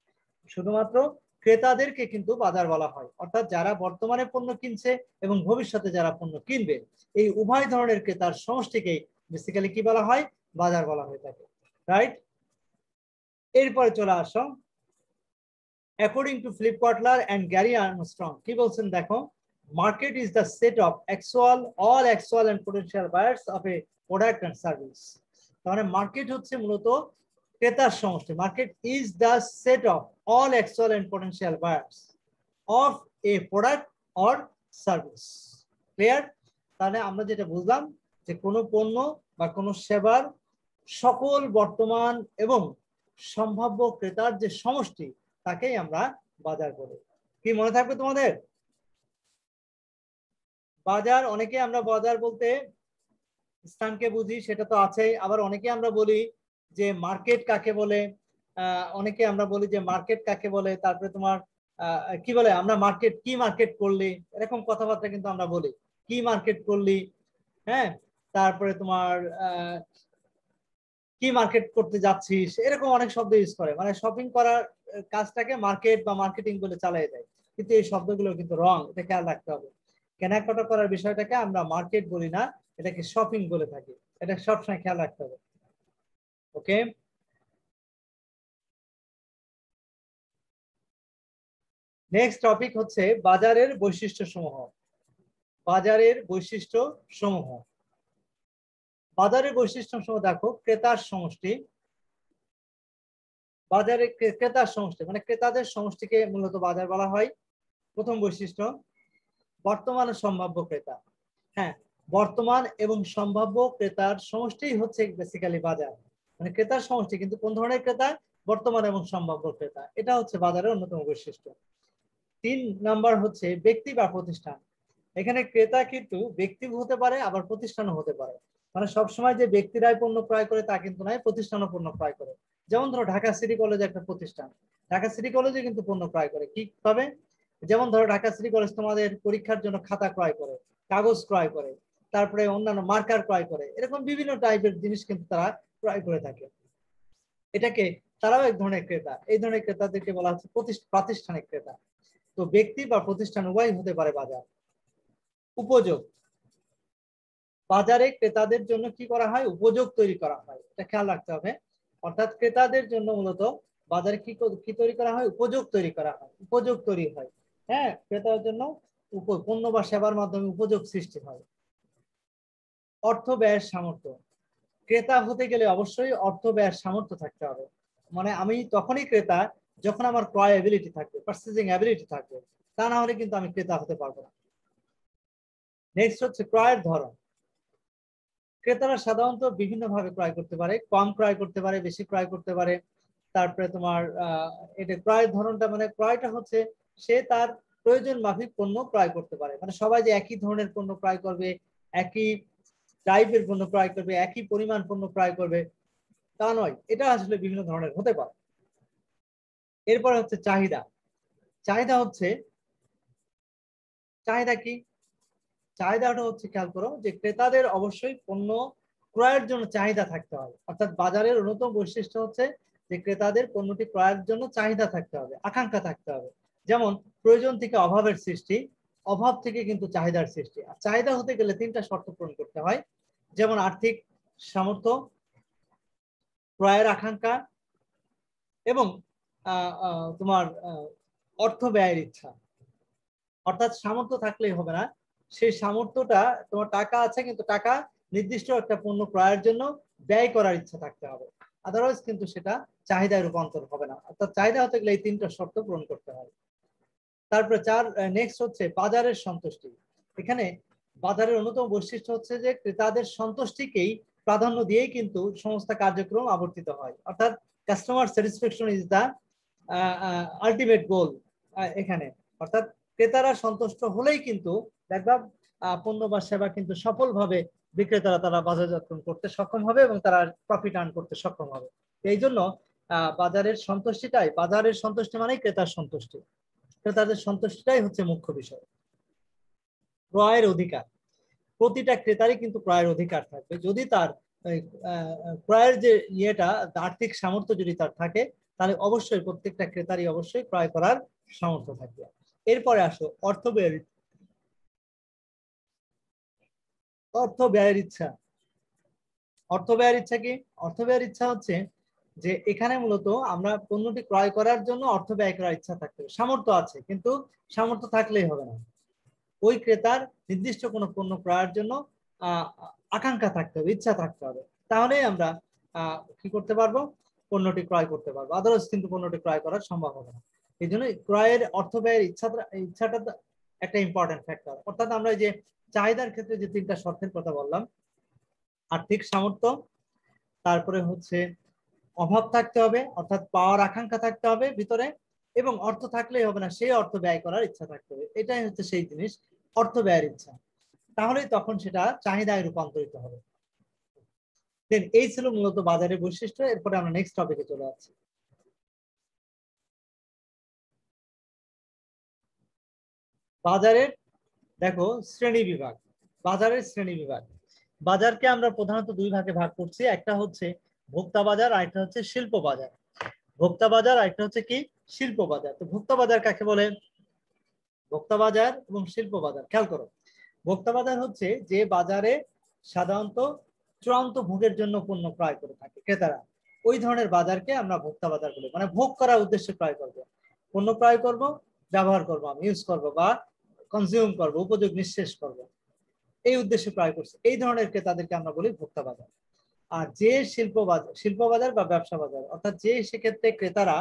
শুধুমাত্র ক্রেতাদেরকে কিন্তু বাজার বলা হয়। অর্থাৎ যারা বর্তমানে পণ্য কিনছে এবং ভবিষ্যতে যারা পণ্য কিনবে, এই উভয় ধরনের ক্রেতার সমষ্টিকেই বেসিক্যালি কি বলা হয়, বাজার বলা হয়ে থাকে। রাইট? এরপরে চলে আসো, according to Philip Kotler and Gary Armstrong কি বলছেন দেখো, market is the set of all actual and potential buyers of a product and service। তাহলে মার্কেট হচ্ছে মূলত ক্রেতার সমষ্টি। Market is the set of all actual and potential buyers of a product or service। Clear? তাহলে আমরা যেটা বুঝলাম যে কোনো পণ্য বা কোনো সেবার সকল বর্তমান এবং সম্ভাব্য ক্রেতার যে সমষ্টি, তাকেই আমরা বাজার বলি। কি মনে থাকবে তোমাদের? বাজার, অনেকে আমরা বাজার বলতে স্থানকে বুঝি, সেটা তো আছেই। আবার অনেকে আমরা বলি যে মার্কেট কাকে বলে, অনেকে আমরা বলি যে মার্কেট কাকে বলে, তারপরে তোমার কি বলে, আমরা মার্কেট করলি, এরকম কথাবার্তা কিন্তু আমরা বলি, কি মার্কেট করলি। হ্যাঁ, তারপরে তোমার কি মার্কেট করতে যাচ্ছিস, এরকম অনেক শব্দ ইউজ করে, মানে শপিং করার কাজটাকে মার্কেট বা মার্কেটিং বলে চালিয়ে দেয়। কিন্তু এই শব্দগুলো কিন্তু রং, এটা খেয়াল রাখতে হবে। কেনাকাটা করার বিষয়টাকে আমরা মার্কেট বলি না, এটাকে শপিং বলে থাকি। এটা সবসময় খেয়াল রাখতে হবে। ওকে, নেক্সট টপিক হচ্ছে বাজারের বৈশিষ্ট্য সমূহ। বাজারের বৈশিষ্ট্য সমূহ, বাজারের বৈশিষ্ট্য সমূহ দেখো, ক্রেতার সমষ্টি। বাজারে ক্রেতার সমষ্টি মানে ক্রেতাদের সমষ্টিকে মূলত বাজার বলা হয়। প্রথম বৈশিষ্ট্য, বর্তমান ও সম্ভাব্য ক্রেতা। হ্যাঁ, বর্তমান এবং সম্ভাব্য ক্রেতার সমষ্টিই হচ্ছে বেসিক্যালি বাজার, মানে ক্রেতার সমষ্টি। কিন্তু কোন ধরনের ক্রেতা? বর্তমান এবং সম্ভাব্য ক্রেতা। এটা হচ্ছে বাজারের অন্যতম বৈশিষ্ট্য। 3 নাম্বার হচ্ছে ব্যক্তি বা প্রতিষ্ঠান। এখানে ক্রেতা কিন্তু ব্যক্তি হতে পারে, আবার প্রতিষ্ঠানও হতে পারে। মানে সবসময় যে ব্যক্তিরাই পণ্য ক্রয় করে তা কিন্তু নয়, প্রতিষ্ঠানও পণ্য ক্রয় করে। যেমন ধরো ঢাকা সিটি কলেজ একটা প্রতিষ্ঠান, ঢাকা সিটি কলেজে কিন্তু পণ্য ক্রয় করে কি ভাবে? যেমন ধরো ঢাকা সিটি কলেজ তোমাদের পরীক্ষার জন্য খাতা ক্রয় করে, কাগজ ক্রয় করে, তারপরে অন্যান্য মার্কার ক্রয় করে, এরকম বিভিন্ন টাইপের জিনিস কিন্তু তারা ক্রয় করে থাকে। এটাকে তারাও এক ধরনের ক্রেতা। এই ধরনের ক্রেতাদেরকে বলা হচ্ছে প্রাতিষ্ঠানিক ক্রেতা। তো ব্যক্তি বা প্রতিষ্ঠান উভয় হতে পারে বাজার। উপযোগ, বাজারে ক্রেতাদের জন্য কি করা হয়? উপযোগ তৈরি করা হয়, এটা খেয়াল রাখতে হবে। অর্থাৎ ক্রেতাদের জন্য মূলত বাজারে কি তৈরি করা হয়? উপযোগ তৈরি করা হয়, উপযোগ তৈরি হয়। হ্যাঁ, ক্রেতার জন্য পণ্য বা সেবার মাধ্যমে উপযোগ সৃষ্টি হয়। অর্থ ব্যয়ের সামর্থ্য, ক্রেতা হতে গেলে অবশ্যই অর্থ ব্যয়ের সামর্থ্য থাকতে হবে। মানে আমি তখনই ক্রেতা যখন আমার ক্রয় অ্যাবিলিটি থাকবে, পারচেজিং অ্যাবিলিটি থাকবে, তা না হলে কিন্তু আমি ক্রেতা হতে পারবো না। নেক্সট হচ্ছে ক্রয়ের ধরন। ক্রেতারা সাধারণত বিভিন্ন ভাবে ক্রয় করতে পারে, কম ক্রয় করতে পারে, বেশি ক্রয় করতে পারে। তারপরে তোমার এটা ক্রয়ের ধরনটা, মানে ক্রয়টা হচ্ছে সে তার প্রয়োজন মাফিক পণ্য ক্রয় করতে পারে। মানে সবাই যে একই ধরনের পণ্য ক্রয় করবে, একই টাইপের পণ্য ক্রয় করবে, একই পরিমাণ পণ্য ক্রয় করবে, তা নয়। এটা আসলে বিভিন্ন ধরনের হতে পারে। এরপরে হচ্ছে চাহিদা। চাহিদা হচ্ছে, চাহিদা কি? চাহিদাটা হচ্ছে, খেয়াল করো যে ক্রেতাদের অবশ্যই পণ্য ক্রয়ের জন্য চাহিদা থাকতে হবে। অর্থাৎ বাজারের অন্যতম বৈশিষ্ট্য হচ্ছে যে ক্রেতাদের পণ্যটি ক্রয়ের জন্য চাহিদা থাকতে হবে, আকাঙ্ক্ষা থাকতে হবে। যেমন প্রয়োজন থেকে অভাবের সৃষ্টি, অভাব থেকে কিন্তু চাহিদার সৃষ্টি। আর চাহিদা হতে গেলে তিনটা শর্ত পূরণ করতে হয়, যেমন আর্থিক সামর্থ্য, ক্রয়ের আকাঙ্ক্ষা এবং তোমার অর্থ ব্যয়ের ইচ্ছা। অর্থাৎ সামর্থ্য থাকলেই হবে না, সেই সামর্থ্যটা, তোমার টাকা আছে কিন্তু টাকা নির্দিষ্ট একটা পণ্য ক্রয়ের জন্য ব্যয় করার ইচ্ছা থাকতে হবে, আদারওয়াইজ কিন্তু সেটা চাহিদায় রূপান্তর হবে না। অর্থাৎ চাহিদা হতে গেলে এই তিনটা শর্ত পূরণ করতে হয়। তারপরে নেক্সট হচ্ছে বাজারের সন্তুষ্টি। এখানে বাজারের অন্যতম বৈশিষ্ট্য হচ্ছে যে ক্রেতাদের সন্তুষ্টিকেই প্রাধান্য দিয়েই কিন্তু সমস্ত কার্যক্রম আবর্তিত হয়। অর্থাৎ customer satisfaction is the ultimate goal এখানে। অর্থাৎ ক্রেতারা সন্তুষ্ট হলেই কিন্তু দেখবা পণ্য বা সেবা কিন্তু সফলভাবে বিক্রেতারা তারা বাজারজাতকরণ করতে সক্ষম হবে এবং তারা প্রফিট আর্ন করতে সক্ষম হবে। এই জন্য বাজারের সন্তুষ্টি মানেই ক্রেতার সন্তুষ্টি। ক্রেতাদের সন্তুষ্টিটাই হচ্ছে মুখ্য বিষয়। ক্রয়ের অধিকার, প্রতিটা ক্রেতারই কিন্তু ক্রয়ের অধিকার থাকবে যদি তার ক্রয়ের যে আর্থিক সামর্থ্য যদি তার থাকে, তাহলে অবশ্যই প্রত্যেকটা ক্রেতারই অবশ্যই ক্রয় করার সামর্থ্য থাকবে। এরপরে আসো অর্থ ব্যয়ের ইচ্ছা। অর্থ ব্যয়ের ইচ্ছা কি? অর্থ ব্যয়ের ইচ্ছা হচ্ছে যে এখানে মূলত আমরা পণ্যটি ক্রয় করার জন্য অর্থ ব্যয় করার ইচ্ছা থাকতে হবে। সামর্থ্য আছে কিন্তু সামর্থ্য থাকলেই হবে না, ওই ক্রেতার নির্দিষ্ট কোনো পণ্য ক্রয়ের জন্য আকাঙ্ক্ষা থাকতে হবে, ইচ্ছা থাকতে হবে, তাহলেই আমরা কি করতে পারবো? পণ্যটি ক্রয় করতে পারবো, আদারওয়াইজ কিন্তু পণ্যটি ক্রয় করা সম্ভব হবে না। এই জন্য ক্রয়ের অর্থ ব্যয়ের ইচ্ছাটা একটা ইম্পর্টেন্ট ফ্যাক্টর। অর্থাৎ আমরা যে চাহিদার ক্ষেত্রে যে তিনটা শর্তের কথা বললাম, আর্থিক সামর্থ্য, তারপরে হচ্ছে অভাব থাকতে হবে, অর্থাৎ পাওয়ার আকাঙ্ক্ষা থাকতে হবে ভিতরে, এবং অর্থ থাকলেই হবে না, সেই অর্থ ব্যয় করার ইচ্ছা থাকতে হবে। এটাই হচ্ছে সেই জিনিস, অর্থ ব্যয়ের ইচ্ছা। তাহলেই তখন সেটা চাহিদায় রূপান্তরিত হবে। দেন এই ছিল মূলত বাজারের বৈশিষ্ট্য। এরপরে আমরা নেক্সট টপিকে চলে যাচ্ছি। বাজারের দেখো শ্রেণী বিভাগ। বাজারের শ্রেণী বিভাগ, বাজারকে আমরা প্রধানত দুই ভাগে ভাগ করছি, একটা হচ্ছে ভোক্তা বাজার আর একটা হচ্ছে শিল্প বাজার। ভোক্তা বাজার আর একটা হচ্ছে কি? শিল্প বাজার। তো ভোক্তা বাজার কাকে বলে? ভোক্তা বাজার এবং শিল্প বাজার, খেয়াল করো। ভোক্তা বাজার হচ্ছে যে বাজারে সাধারণত চূড়ান্ত ভোগের জন্য পণ্য ক্রয় করে থাকে ক্রেতারা, ওই ধরনের বাজারকে আমরা ভোক্তা বাজার বলি। মানে ভোগ করার উদ্দেশ্যে ক্রয় করবো, পণ্য ক্রয় করব, ব্যবহার করবো, আমি ইউজ করবো বা কনজিউম করবো, উপযোগ নিঃশেষ করবো, এই উদ্দেশ্যে ক্রয় করছে, এই ধরনের ক্রেতাদেরকে আমরা বলি ভোক্তা বাজার। আর যে শিল্প বাজার বা ব্যবসা বাজার, অর্থাৎ যে সেক্ষেত্রে ক্রেতারা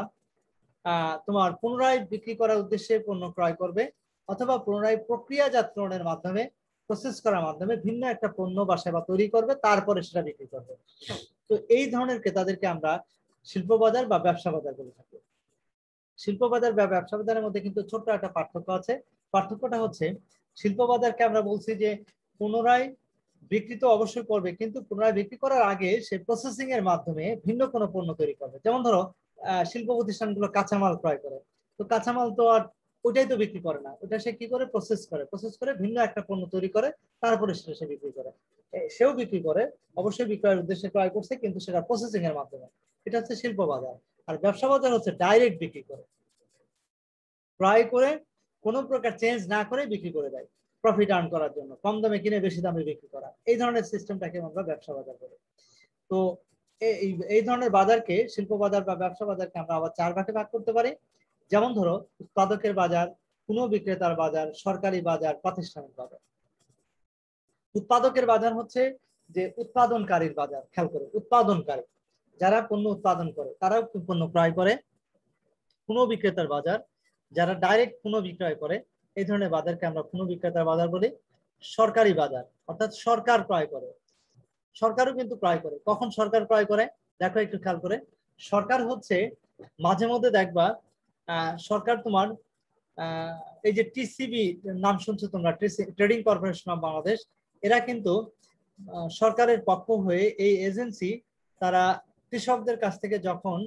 তোমার পুনরায় বিক্রি করার উদ্দেশ্যে পণ্য ক্রয় করবে, অথবা পুনরায় প্রক্রিয়াজাতকরণের মাধ্যমে, প্রসেস করার মাধ্যমে ভিন্ন একটা পণ্য বা সেবা তৈরি করবে, তারপরে সেটা বিক্রি করবে। তো এই ধরনের ক্রেতাদেরকে আমরা শিল্প বাজার বা ব্যবসা বাজার বলে থাকি। শিল্প বাজার বা ব্যবসা বাজারের মধ্যে কিন্তু ছোট্ট একটা পার্থক্য আছে। পার্থক্যটা হচ্ছে শিল্প বাজারকে আমরা বলছি যে পুনরায় বিক্রি তো অবশ্যই করবে, কিন্তু পুনরায় বিক্রি করার আগে সে প্রসেসিং এর মাধ্যমে ভিন্ন কোনো পণ্য তৈরি করবে। যেমন ধরো শিল্প প্রতিষ্ঠানগুলো কাঁচামাল ক্রয় করে, তো কাঁচামাল তো আর ওইটাই তো বিক্রি করে না, ওটা সে কি করে প্রসেস করে ভিন্ন একটা পণ্য তৈরি করে, তারপরে সেটা সে বিক্রি করে। সেও বিক্রি করে, অবশ্যই বিক্রয়ের উদ্দেশ্যে ক্রয় করছে, কিন্তু সেটা প্রসেসিং এর মাধ্যমে। এটা হচ্ছে শিল্প বাজার। আর ব্যবসা বাজার হচ্ছে ডাইরেক্ট বিক্রি করে, ক্রয় করে কোনো প্রকার চেঞ্জ না করে বিক্রি করে দেয় প্রফিট আর্ন করার জন্য, কম দামে কিনে বেশি দামে বিক্রি করা। এই ধরনের সিস্টেমটাকে আমরা ব্যবসা বাজার বলি। তো এই ধরনের বাজারকে, শিল্প বাজার বা ব্যবসা বাজারকে আমরা আবার 4 ভাগে ভাগ করতে পারি। যেমন ধরো উৎপাদকের বাজার, পুনঃ বিক্রেতার বাজার, সরকারি বাজার, প্রাতিষ্ঠানিক বাজার। উৎপাদকের বাজার হচ্ছে যে উৎপাদনকারীর বাজার। খেয়াল করে, উৎপাদনকারী যারা পণ্য উৎপাদন করে তারাও পণ্য ক্রয় করে। পুনঃ বিক্রেতার বাজার যারা ডাইরেক্ট পুনঃ বিক্রয় করে, এই ধরনের বাজারকে আমরা পুনঃ বিক্রেতার বাজার বলি। সরকারি বাজার অর্থাৎ সরকার ক্রয় করে, সরকারও কিন্তু ক্রয় করে। কখন সরকার ক্রয় করে দেখো একটু খেয়াল করে। সরকার হচ্ছে মাঝে মধ্যে দেখবা সরকার তোমার এই যে টিসিবি নাম শুনছো তোমরা, ট্রেডিং কর্পোরেশন অফ বাংলাদেশ, এরা কিন্তু সরকারের পক্ষ হয়ে এই এজেন্সি তারা কৃষকদের কাছ থেকে যখন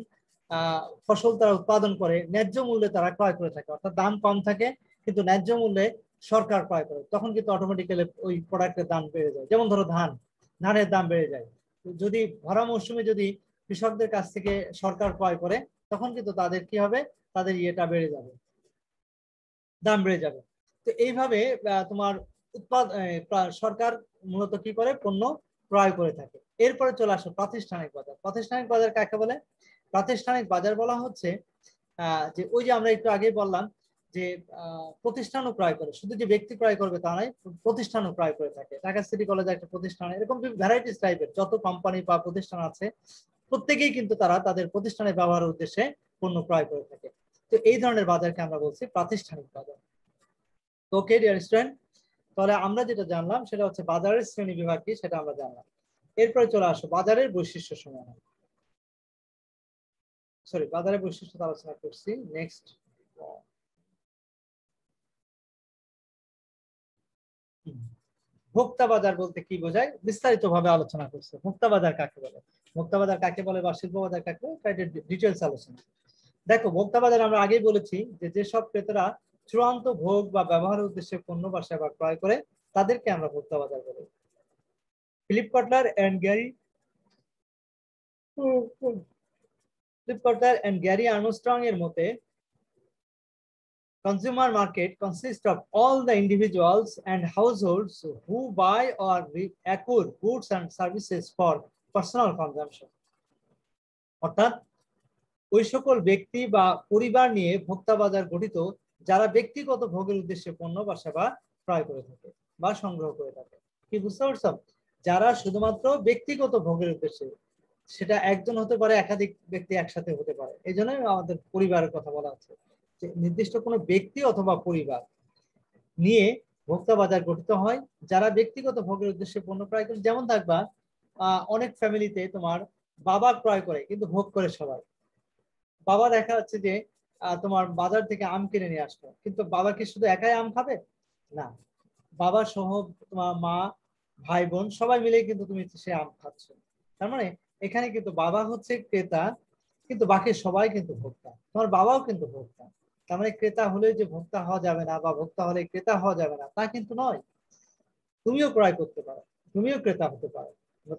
ফসল তারা উৎপাদন করে ন্যায্য মূল্যে তারা ক্রয় করে থাকে, অর্থাৎ দাম কম থাকে কিন্তু ন্যায্য মূল্যে সরকার ক্রয় করে, তখন কিন্তু অটোমেটিক্যালি ওই প্রোডাক্টের দাম বেড়ে যায়। যেমন ধরো ধানের দাম বেড়ে যায়। যদি ভরা মৌসুমে যদি কৃষকদের কাছ থেকে সরকার ক্রয় করে, তখন কিন্তু তাদের কি হবে, তাদের ইয়েটা বেড়ে যাবে, দাম বেড়ে যাবে। তো এইভাবে তোমার সরকার মূলত কি করে, পণ্য ক্রয় করে থাকে। এরপরে চলে আসো প্রাতিষ্ঠানিক বাজার। প্রাতিষ্ঠানিক বাজার কাকে বলে? প্রাতিষ্ঠানিক বাজার বলা হচ্ছে যে ওই যে আমরা একটু আগে বললাম যে প্রতিষ্ঠানও ক্রয় করে, শুধু যে ব্যক্তি ক্রয় করবে তা নয়, প্রতিষ্ঠানও ক্রয় করে থাকে। ঢাকা সিটি কলেজে একটা প্রতিষ্ঠান, এরকম ভ্যারাইটিস টাইপের যত কোম্পানি বা প্রতিষ্ঠান আছে প্রত্যেকেই কিন্তু তারা তাদের প্রতিষ্ঠানের ব্যবহারের উদ্দেশ্যে পণ্য ক্রয় করে থাকে। তো এই ধরনের বাজারকে আমরা বলছি প্রাতিষ্ঠানিক বাজার। ওকে ডিয়ার স্টুডেন্ট, তাহলে আমরা যেটা জানলাম সেটা হচ্ছে বাজারের শ্রেণী বিভাগ কি সেটা আমরা জানলাম। এরপরে চলে আসো বাজারের বৈশিষ্ট্য সমূহ। সরি, বাজারের বৈশিষ্ট্য আলোচনা করছি। নেক্সট, ভোক্তা বাজার বলতে কি বোঝায় বিস্তারিত ভাবে আলোচনা করছে। ভোক্তা বাজার কাকে বলে, ভোক্তা বাজার কাকে বলে বা শিল্প বাজার কাকে বলে, ডিটেলস আলোচনা। দেখো, ভোক্তা বাজার আমরা আগেই বলেছি যে যেসব ক্রেতারা চূড়ান্ত ভোগ বা ব্যবহারের উদ্দেশ্যে পণ্য বা সেবা ক্রয় করে তাদেরকে আমরা ভোক্তা বাজার বলি। Philip Kotler and Gary Armstrong এর মতে, consumer market consists of all the individuals and households who buy or acquire goods and services for personal consumption. অর্থাৎ ওই সকল ব্যক্তি বা পরিবার নিয়ে ভোক্তা বাজার গঠিত যারা ব্যক্তিগত ভোগের উদ্দেশ্যে পণ্য বা সেবা ক্রয় করে থাকে বা সংগ্রহ করে থাকে। কি বুঝতে পারছো? যারা শুধুমাত্র ব্যক্তিগত ভোগের উদ্দেশ্যে, সেটা একজন হতে পারে, একাধিক ব্যক্তি একসাথে হতে পারে, এই জন্য আমাদের পরিবারের কথা বলা হচ্ছে। নির্দিষ্ট কোনো ব্যক্তি অথবা পরিবার নিয়ে ভোক্তা বাজার গঠিত হয় যারা ব্যক্তিগত ভোগের উদ্দেশ্যে পণ্য ক্রয় করে। যেমন থাকবা অনেক ফ্যামিলিতে তোমার বাবা ক্রয় করে কিন্তু ভোগ করে সবাই। বাবা দেখা যাচ্ছে যে তোমার বাজার থেকে আম কিনে নিয়ে আসলো, কিন্তু বাবা কি শুধু একাই আম খাবে? না, বাবা সহ তোমার মা, ভাই বোন সবাই মিলে কিন্তু তুমি সে আম খাচ্ছ। তার মানে এখানে কিন্তু বাবা হচ্ছে ক্রেতা, কিন্তু বাকি সবাই কিন্তু ভোক্তা। তোমার বাবাও কিন্তু ভোক্তা। তার মানে ক্রেতা হলে যে ভোক্তা হওয়া যাবে না বা ভোক্তা হলে ক্রেতা হওয়া যাবে না তা কিন্তু নয়। তুমিও ক্রয় করতে পারো, তুমিও ক্রেতা হতে পারো,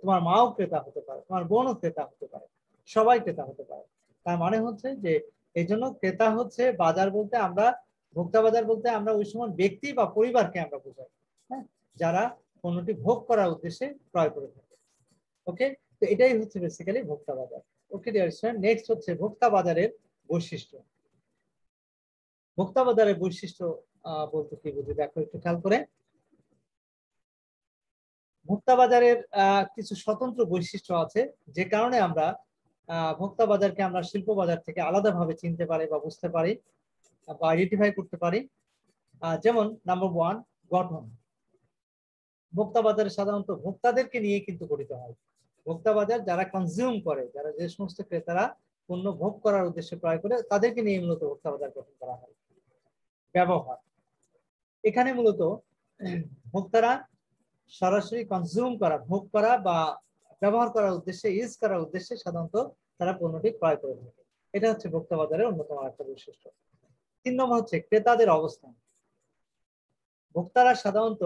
তোমার মাও ক্রেতা হতে পারে, তোমার বোনও ক্রেতা হতে পারে, সবাই ক্রেতা হতে পারে। তার মানে হচ্ছে যে এই জন্য ক্রেতা হচ্ছে বাজার বলতে আমরা, ভোক্তা বাজার বলতে আমরা ওই সময় ব্যক্তি বা পরিবারকে আমরা বোঝাই, হ্যাঁ, যারা পণ্যটি ভোগ করার উদ্দেশ্যে ক্রয় করে থাকে। ওকে, তো এটাই হচ্ছে বেসিক্যালি ভোক্তা বাজার। ওকে ডিয়ার স্টুডেন্ট, নেক্সট হচ্ছে ভোক্তা বাজারের বৈশিষ্ট্য। ভোক্তা বাজারের বৈশিষ্ট্য বলতে কি বুঝি দেখো একটু খেয়াল করে। ভোক্তা বাজারের কিছু স্বতন্ত্র বৈশিষ্ট্য আছে যে কারণে আমরা ভোক্তা বাজারকে আমরা শিল্প বাজার থেকে আলাদাভাবে চিনতে পারি বা বুঝতে পারি বা আইডেন্টিফাই করতে পারি। যেমন নাম্বার 1, গঠন। ভোক্তা বাজারে সাধারণত ভোক্তাদেরকে নিয়ে কিন্তু গঠিত হয়। ভোক্তা বাজার যারা কনজিউম করে, যারা যে সমস্ত ক্রেতারা পণ্য ভোগ করার উদ্দেশ্যে ক্রয় করে তাদেরকে নিয়ে মূলত ভোক্তা বাজার গঠন করা হয়। ব্যবহার, এখানে মূলত ভোক্তারা সরাসরি কনজিউম করা, ভোগ করা বা ব্যবহার করার উদ্দেশ্যে, ইউজ করার উদ্দেশ্যে সাধারণত তারা পণ্যটি ক্রয় করে থাকে। এটা হচ্ছে ভোক্তা বাজারের অন্যতম একটা বৈশিষ্ট্য। 3 নম্বর হচ্ছে ক্রেতাদের অবস্থান। ভোক্তারা সাধারণত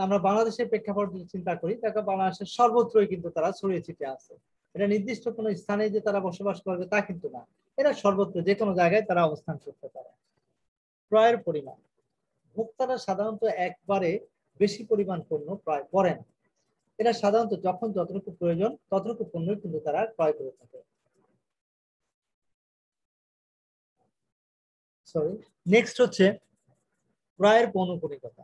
আমরা বাংলাদেশের প্রেক্ষাপট চিন্তা করি, তাকে বাংলাদেশের সর্বত্রই কিন্তু তারা ছড়িয়ে ছিটিয়ে আছে। এটা নির্দিষ্ট কোনো স্থানে যে তারা বসবাস করবে তা কিন্তু না, এরা সর্বত্র যে কোনো জায়গায় তারা অবস্থান করতে পারে। ক্রয়ের পরিমাণ, ভোক্তারা সাধারণত একবারে বেশি পরিমাণ পণ্য ক্রয় করে না। এরা সাধারণত যখন যতটুকু প্রয়োজন ততটুকু পণ্য কিন্তু তারা ক্রয় করে থাকে। নেক্সট হচ্ছে ক্রয়ের পৌনঃপুনিকতা।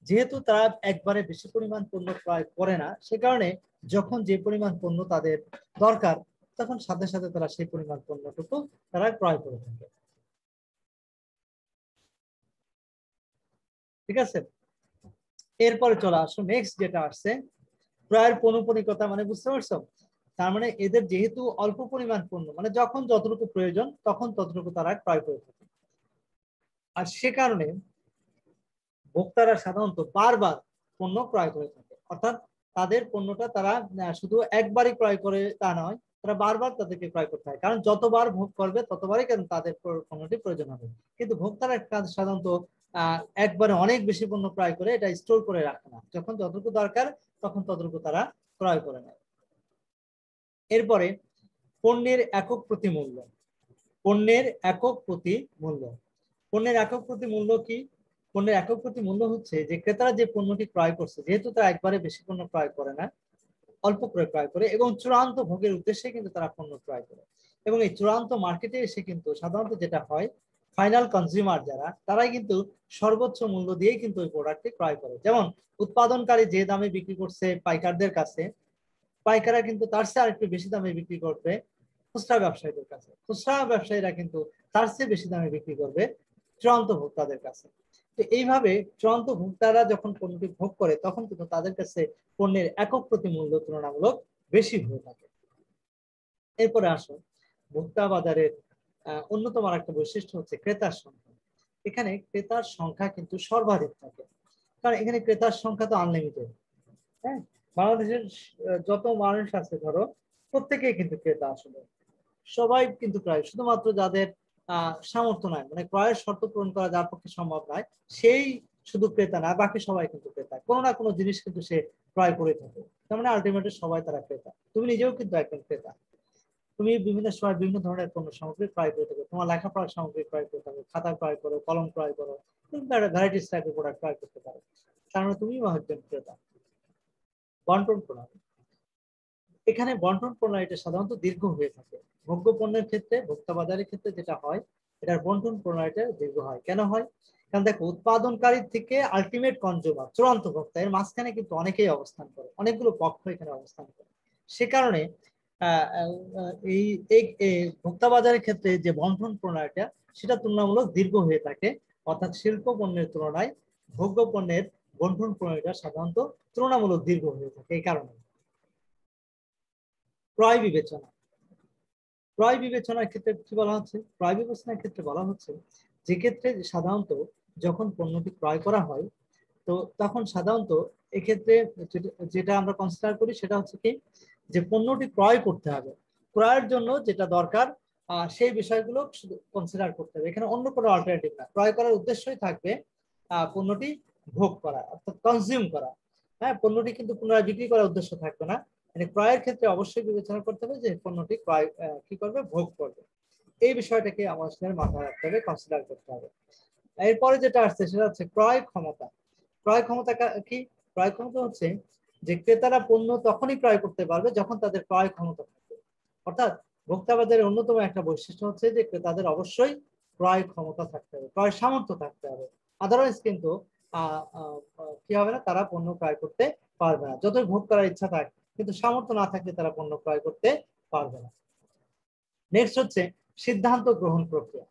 যেহেতু তারা একবারে বেশি পরিমাণ পণ্য ক্রয় করে না, সে কারণে যখন যে পরিমাণ পণ্য তাদের দরকার তখন সাথে সাথে তারা সেই পরিমাণ পণ্যটুকু তারা ক্রয় করে থাকে। ঠিক আছে, এরপরে চলে আসো নেক্সট যেটা আসছে ক্রয়ের পৌনঃপুনিকতা। মানে বুঝতে পারছো, তার মানে এদের যেহেতু অল্প পরিমাণ পণ্য, মানে যখন যতটুকু প্রয়োজন তখন ততটুকু তারা ক্রয় করে থাকে, আর সে কারণে ভোক্তারা সাধারণত বারবার পণ্য ক্রয় করে থাকে। অর্থাৎ তাদের পণ্যটা তারা শুধু একবারই ক্রয় করে তা নয়, তারা বারবার তাদেরকে ক্রয় করতে হয়, কারণ যতবার ভোগ করবে ততবারই কেন তাদের পণ্যটি প্রয়োজন হবে। কিন্তু ভোক্তারা কাজ সাধারণত একবারে অনেক বেশি পণ্য ক্রয় করে এটা স্টোর করে রাখে না, যখন যতটুকু দরকার তখন ততটুকু তারা ক্রয় করে নেয়। এরপরে পণ্যের একক প্রতি মূল্য। পণ্যের একক প্রতি মূল্য, পণ্যের একক প্রতি মূল্য কি? পণ্যের একক প্রতি মূল্য হচ্ছে যে ক্রেতারা যে পণ্যটি ক্রয় করছে, যেহেতু তারা একবারে বেশি পণ্য ক্রয় করে না, অল্প করে ক্রয় করে এবং চূড়ান্ত ভোগের উদ্দেশ্যে কিন্তু তারা পণ্য ক্রয় করে। এবং এই চূড়ান্ত মার্কেটে এসে কিন্তু সাধারণত যেটা হয়, ফাইনাল কনজিউমার যারা, তারাই কিন্তু সর্বোচ্চ মূল্য দিয়েই কিন্তু ওই প্রোডাক্টটি ক্রয় করে। যেমন উৎপাদনকারী যে দামে বিক্রি করছে পাইকারদের কাছে, পাইকাররা কিন্তু তার চেয়ে আরেকটু বেশি দামে বিক্রি করবে খুচরা ব্যবসায়ীদের কাছে, খুচরা ব্যবসায়ীরা কিন্তু তার চেয়ে বেশি দামে বিক্রি করবে চূড়ান্ত ভোক্তাদের কাছে। তো এইভাবে চূড়ান্ত ভোক্তারা যখন পণ্যটি ভোগ করে তখন কিন্তু তাদের কাছে পণ্যের একক প্রতি মূল্য তুলনামূলক বেশি হয়ে থাকে। এরপরে আসো ভোক্তা বাজারের অন্যতম একটা বৈশিষ্ট্য হচ্ছে ক্রেতার সংখ্যা। এখানে ক্রেতার সংখ্যা কিন্তু সর্বাধিক থাকে, কারণ এখানে ক্রেতার সংখ্যা তো আনলিমিটেড। হ্যাঁ, বাংলাদেশের যত মানুষ আছে ধরো প্রত্যেকেই কিন্তু ক্রেতা, আসলে সবাই কিন্তু ক্রয়, শুধুমাত্র যাদের সামর্থ্য নয়, মানে ক্রয়ের শর্ত পূরণ করা যার পক্ষে সম্ভব নয় সেই শুধু ক্রেতা না, বাকি সবাই কিন্তু ক্রেতা, কোনো না কোনো জিনিস কিন্তু সে ক্রয় করে থাকে। তার মানে আলটিমেটলি সবাই তারা ক্রেতা। তুমি নিজেও কিন্তু একজন ক্রেতা, তুমি বিভিন্ন সময় বিভিন্ন ধরনের পণ্য সামগ্রী ক্রয় করে থাকো, তোমার লেখাপড়ার সামগ্রী ক্রয় করে থাকো, খাতা ক্রয় করো, কলম ক্রয় করো, তুমি ভ্যারাইটিস টাইপের প্রোডাক্ট ক্রয় করতে পারো, তার মানে তুমিও একজন ক্রেতা। বন্টন প্রণালী, এখানে বন্টন প্রণালীটা সাধারণত দীর্ঘ হয়ে থাকে। ভোগ্য পণ্যের ক্ষেত্রে, ভোক্তা বাজারের ক্ষেত্রে যেটা হয়, এটার বন্টন প্রণালীটা দীর্ঘ হয়। কেন হয়? কারণ দেখো, উৎপাদনকারী থেকে আলটিমেট কনজিউমার, চূড়ান্ত ভোক্তা, এর মাঝখানে কিন্তু অনেকেই অবস্থান করে, অনেকগুলো পক্ষ এখানে অবস্থান করে। সে কারণে এই ভোক্তা বাজারের ক্ষেত্রে যে বন্টন প্রণালীটা সেটা তুলনামূলক দীর্ঘ হয়ে থাকে। অর্থাৎ শিল্প পণ্যের তুলনায় ভোগ্য পণ্যের বন্টন প্রণালীটা সাধারণত তুলনামূলক দীর্ঘ হয়ে থাকে। এই কারণে ক্রয় বিবেচনা, ক্রয় বিবেচনার ক্ষেত্রে কি বলা হচ্ছে? ক্রয় বিবেচনার ক্ষেত্রে বলা হচ্ছে যে ক্ষেত্রে সাধারণত যখন পণ্যটি ক্রয় করা হয়, তো তখন সাধারণত এক্ষেত্রে যেটা আমরা কনসিডার করি সেটা হচ্ছে কি, যে পণ্যটি ক্রয় করতে হবে, ক্রয়ের জন্য যেটা দরকার সেই বিষয়গুলো শুধু কনসিডার করতে হবে। এখানে অন্য কোনো অল্টারনেটিভ না, ক্রয় করার উদ্দেশ্যই থাকবে পণ্যটি ভোগ করা, অর্থাৎ কনজিউম করা। হ্যাঁ, পণ্যটি কিন্তু পুনরায় বিক্রি করার উদ্দেশ্য থাকবে না। মানে ক্রয়ের ক্ষেত্রে অবশ্যই বিবেচনা করতে হবে যে পণ্যটি ক্রয় কি করবে, ভোগ করবে। এই বিষয়টাকে আমাদের মাথায় রাখতে হবে, কনসিডার করতে হবে। এরপরে যেটা আসছে সেটা হচ্ছে ক্রয় ক্ষমতা। ক্রয় ক্ষমতা কি? ক্রয় ক্ষমতা হচ্ছে যে ক্রেতারা পণ্য তখনই ক্রয় করতে পারবে যখন তাদের ক্রয় ক্ষমতা থাকবে। অর্থাৎ ভোক্তা বাজারের অন্যতম একটা বৈশিষ্ট্য হচ্ছে যে ক্রেতাদের অবশ্যই ক্রয় ক্ষমতা থাকতে হবে, ক্রয় সামর্থ্য থাকতে হবে। আদারওয়াইজ কিন্তু কি হবে না, তারা পণ্য ক্রয় করতে পারবে না। যতই ভোগ করার ইচ্ছা থাক, কিন্তু সামর্থ্য না থাকলে তারা পণ্য ক্রয় করতে পারবে না। নেক্সট হচ্ছে সিদ্ধান্ত গ্রহণ প্রক্রিয়া।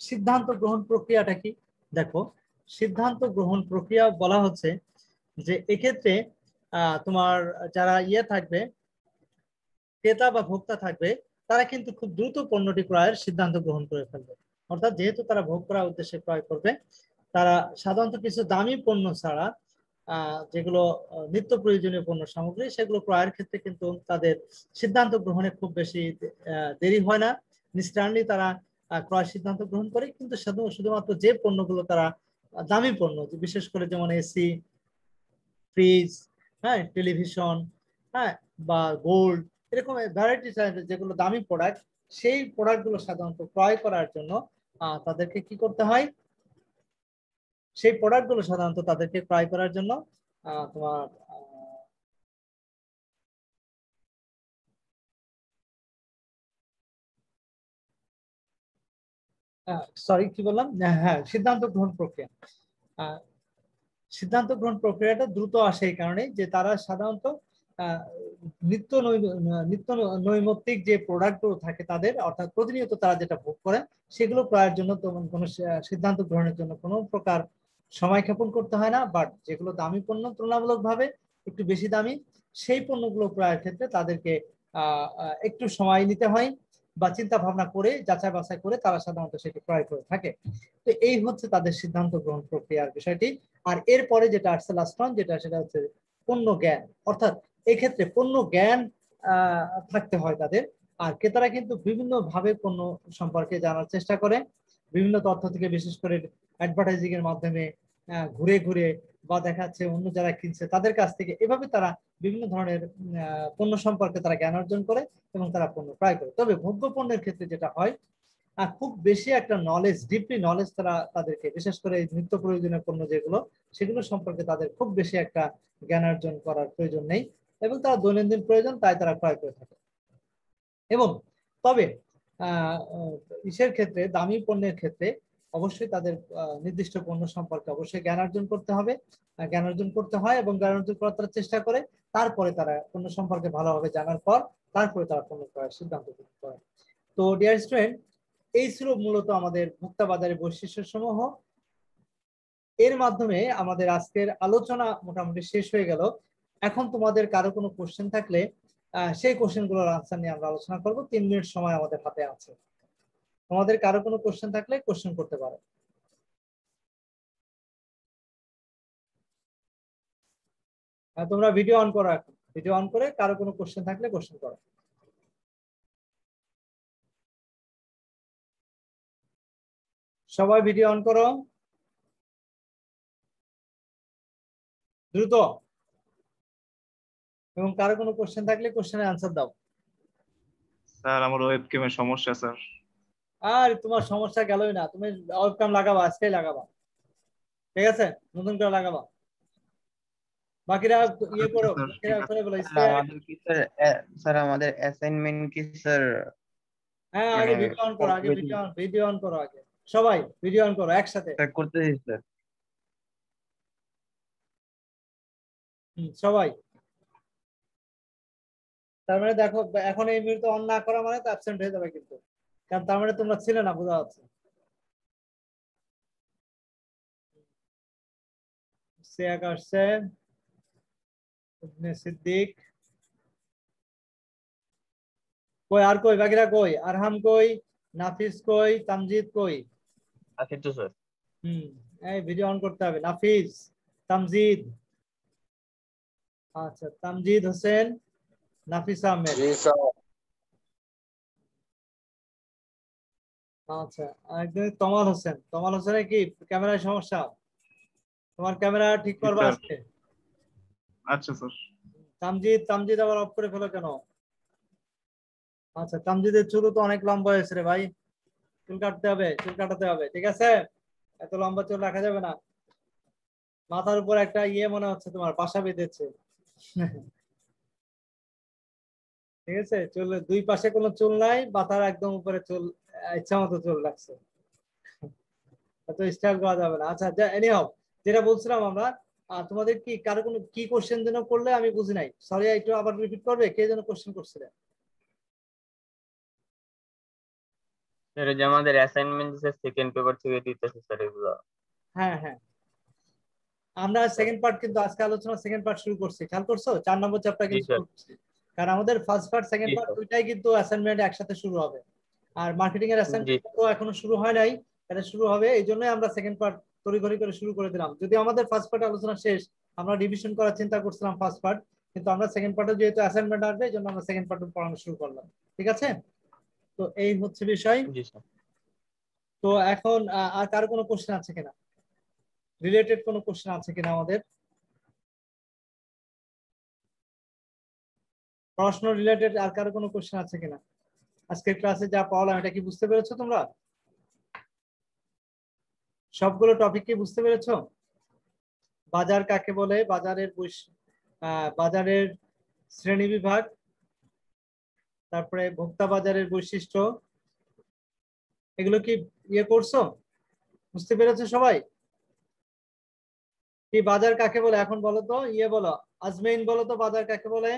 সিদ্ধান্ত গ্রহণ প্রক্রিয়াটা কি? দেখো, সিদ্ধান্ত গ্রহণ প্রক্রিয়া বলা হচ্ছে যে এক্ষেত্রে তোমার যারা থাকবে, ক্রেতা বা ভোক্তা থাকবে, তারা কিন্তু খুব দ্রুত পণ্যটি ক্রয়ের সিদ্ধান্ত গ্রহণ করে ফেলবে। অর্থাৎ যেহেতু তারা ভোগ করার উদ্দেশ্যে ক্রয় করবে, তারা সাধারণত কিছু দামি পণ্য ছাড়া যেগুলো নিত্য প্রয়োজনীয় পণ্য সামগ্রী সেগুলো ক্রয়ের ক্ষেত্রে কিন্তু তাদের সিদ্ধান্ত গ্রহণে খুব বেশি দেরি হয় না। নিস্টার্নলি তারা ক্রয় সিদ্ধান্ত গ্রহণ করে, কিন্তু শুধুমাত্র যে পণ্যগুলো তারা দামি পণ্য, বিশেষ করে যেমন এসি, ফ্রিজ, হ্যাঁ, টেলিভিশন, হ্যাঁ, বা গোল্ড, এরকম ভ্যারাইটি যেগুলো দামি প্রোডাক্ট, সেই প্রোডাক্টগুলো সাধারণত ক্রয় করার জন্য তাদেরকে কি করতে হয়, সেই প্রোডাক্টগুলো সাধারণত তাদেরকে ক্রয় করার জন্য তোমার সরি কি বললাম, হ্যাঁ, সিদ্ধান্ত গ্রহণ প্রক্রিয়া। সিদ্ধান্ত গ্রহণ প্রক্রিয়াটা দ্রুত আসে এই কারণে যে তারা সাধারণত নিত্য নৈমিত্তিক যে প্রোডাক্টগুলো থাকে তাদের, অর্থাৎ প্রতিনিয়ত তারা যেটা ভোগ করে, সেগুলো ক্রয়ের জন্য কোনো সিদ্ধান্ত গ্রহণের জন্য কোনো প্রকার সময় ক্ষেপণ করতে হয় না। বাট যেগুলো দামি পণ্য, তুলনামূলকভাবে একটু বেশি দামি, সেই পণ্যগুলো ক্রয়ের ক্ষেত্রে তাদেরকে একটু সময় নিতে হয় বা চিন্তা ভাবনা করে যাচাই বাছাই করে তারা সাধারণত সেটি ক্রয় করে থাকে। তো এই হচ্ছে তাদের সিদ্ধান্ত গ্রহণ প্রক্রিয়ার বিষয়টি। আর এরপরে যেটা আসছে লাস্ট ওয়ান, সেটা হচ্ছে পণ্য জ্ঞান, অর্থাৎ এক্ষেত্রে পণ্য জ্ঞান থাকতে হয় তাদের। আর ক্রেতারা কিন্তু বিভিন্ন ভাবে পণ্য সম্পর্কে জানার চেষ্টা করে, বিভিন্ন তথ্য থেকে, বিশেষ করে অ্যাডভার্টাইজিং এর মাধ্যমে ঘুরে ঘুরে বা দেখাচ্ছে অন্য যারা কিনছে তাদের কাছ থেকে, এভাবে তারা বিভিন্ন ধরনের পণ্য সম্পর্কে তারা জ্ঞান অর্জন করে এবং তারা পণ্য ক্রয় করে। তবে ভোগ্য পণ্যের ক্ষেত্রে যেটা হয়, খুব বেশি একটা নলেজ, ডিপলি নলেজ তারা তাদেরকে, বিশেষ করে নিত্য প্রয়োজনীয় পণ্য যেগুলো, সেগুলো সম্পর্কে তাদের খুব বেশি একটা জ্ঞান অর্জন করার প্রয়োজন নেই এবং তারা দৈনন্দিন প্রয়োজন তাই তারা ক্রয় করে থাকে। এবং তবে ইসের ক্ষেত্রে, দামি পণ্যের ক্ষেত্রে অবশ্যই তাদের নির্দিষ্ট পণ্য সম্পর্কে অবশ্যই জ্ঞান অর্জন করতে হবে, জ্ঞান অর্জন করতে হয় এবং জ্ঞান অর্জন করার তারা চেষ্টা করে। তারপরে তারা পণ্য সম্পর্কে ভালোভাবে জানার পর তারপরে তারা পণ্য ক্রয়ের সিদ্ধান্ত গ্রহণ করে। তো ডিয়ার স্টুডেন্ট, এই ছিল মূলত আমাদের ভোক্তা বাজারের বৈশিষ্ট্য সমূহ। এর মাধ্যমে আমাদের আজকের আলোচনা মোটামুটি শেষ হয়ে গেল। এখন তোমাদের কারো কোনো কোশ্চেন থাকলে সেই কোশ্চেন গুলোর আনসার নিয়ে আমরা আলোচনা করব। 3 মিনিট সময় আমাদের হাতে আছে। তোমাদের কারো কোনো কোশ্চেন থাকলে কোশ্চেন করতে পারো। তোমরা ভিডিও অন করো, এখন ভিডিও অন করে কারো কোনো কোশ্চেন থাকলে কোশ্চেন করো। সবাই ভিডিও অন করো দ্রুত, এবং কারো কোনো কোশ্চেন থাকলে কোশ্চেনের আনসার দাও। স্যার আমার ওয়েবক্যামের সমস্যা স্যার। আর তোমার সমস্যা গেলই না, তুমি ওয়েবক্যাম লাগাবা, আজকেই লাগাবা, ঠিক আছে? নতুন করে লাগাবা। বাকিরা ইয়ে করো, বাকিরা করে বলো। আমাদের কি স্যার আমাদের অ্যাসাইনমেন্ট কি স্যার? হ্যাঁ, আগে ভিডিও অন করো, আগে ভিডিও অন করো, আগে সবাই ভিডিও অন করো একসাথে। করতে দিই স্যার। সবাই। তার মানে দেখো, এখন এই মুহূর্তে অন না করা মানে তো অ্যাবসেন্ট হয়ে যাবে কিন্তু, কারণ তার মানে তোমরা ছিলে না, বোঝা যাচ্ছে। শ্রেয়া আসছে, সিদ্দিক কই, আর কই বাকিরা কই, আরহাম কই, নাফিস কই, তামজিদ কই? আছে তো স্যার। এই ভিডিও অন করতে হবে। নাফিস, তামজিদ, আচ্ছা, তামজিদ হোসেন, নাফিস আহমেদ, আচ্ছা, একজন তমাল হোসেন। তমাল হোসেনের কি ক্যামেরায় সমস্যা? তোমার ক্যামেরা ঠিক করবা আজকে? আচ্ছা স্যার। তামজিদ আবার অফ করে ফেলো কেন? আচ্ছা, তামজিদের চুল তো অনেক লম্বা হয়েছে রে ভাই, চুল কাটতে হবে, চুল কাটাতে হবে, ঠিক আছে? এত লম্বা চুল রাখা যাবে না। মাথার উপর একটা ইয়ে মনে হচ্ছে তোমার বাসা বেঁধেছে, ঠিক আছে? চুল দুই পাশে কোনো চুল নাই, মাথার একদম উপরে চুল, ইচ্ছা মতো চুল রাখছে, এত স্টাইল করা যাবে না। আচ্ছা, এনিহাউ, যেটা বলছিলাম আমরা, তোমাদের কি কারো কোনো কি কোশ্চেন যেন করলে আমি বুঝি নাই, সরি, একটু আবার রিপিট করবে, কে যেন কোশ্চেন করছিলেন? স্যার যে আমাদের অ্যাসাইনমেন্ট দিছে সেকেন্ড পেপার থেকে দিতেছে স্যার এগুলো। হ্যাঁ হ্যাঁ, আমরা সেকেন্ড পার্ট কিন্তু আজকে আলোচনা সেকেন্ড পার্ট শুরু করছি, খেয়াল করছো? 4 নম্বর চ্যাপ্টার কিন্তু শুরু করছি, কারণ আমাদের ফার্স্ট পার্ট সেকেন্ড পার্ট দুইটাই কিন্তু অ্যাসাইনমেন্ট একসাথে শুরু হবে। আর মার্কেটিং এর অ্যাসাইনমেন্ট তো এখনো শুরু হয় নাই, এটা শুরু হবে, এই জন্যই আমরা সেকেন্ড পার্ট তড়িঘড়ি করে শুরু করে দিলাম। যদি আমাদের ফার্স্ট পার্ট আলোচনা শেষ, আমরা রিভিশন করার চিন্তা করছিলাম ফার্স্ট পার্ট, কিন্তু আমরা সেকেন্ড পার্টে যেহেতু অ্যাসাইনমেন্ট আসবে এই জন্য আমরা সেকেন্ড পার্ট পড়ানো শুরু করলাম। ঠিক আছে, তো এই হচ্ছে বিষয়। জি স্যার। তো এখন আর কারো কোনো কোশ্চেন আছে কিনা, রিলেটেড কোনো কোশ্চেন আছে কিনা আমাদের পড়াশোনা রিলেটেড, আর কারো কোনো কোশ্চেন আছে কিনা? আজকের ক্লাসে যা পড়ালাম এটা কি বুঝতে পেরেছো তোমরা? সবগুলো টপিক কি বুঝতে পেরেছো? বাজার কাকে বলে, বাজারের শ্রেণী বিভাগ, তারপরে ভোক্তা বাজারের বৈশিষ্ট্য, এগুলো কি ইয়ে করছো, বুঝতে পেরেছো সবাই? কি বাজার কাকে বলে এখন বলো তো, ইয়ে বলো, আজমেইন বলো তো বাজার কাকে বলে।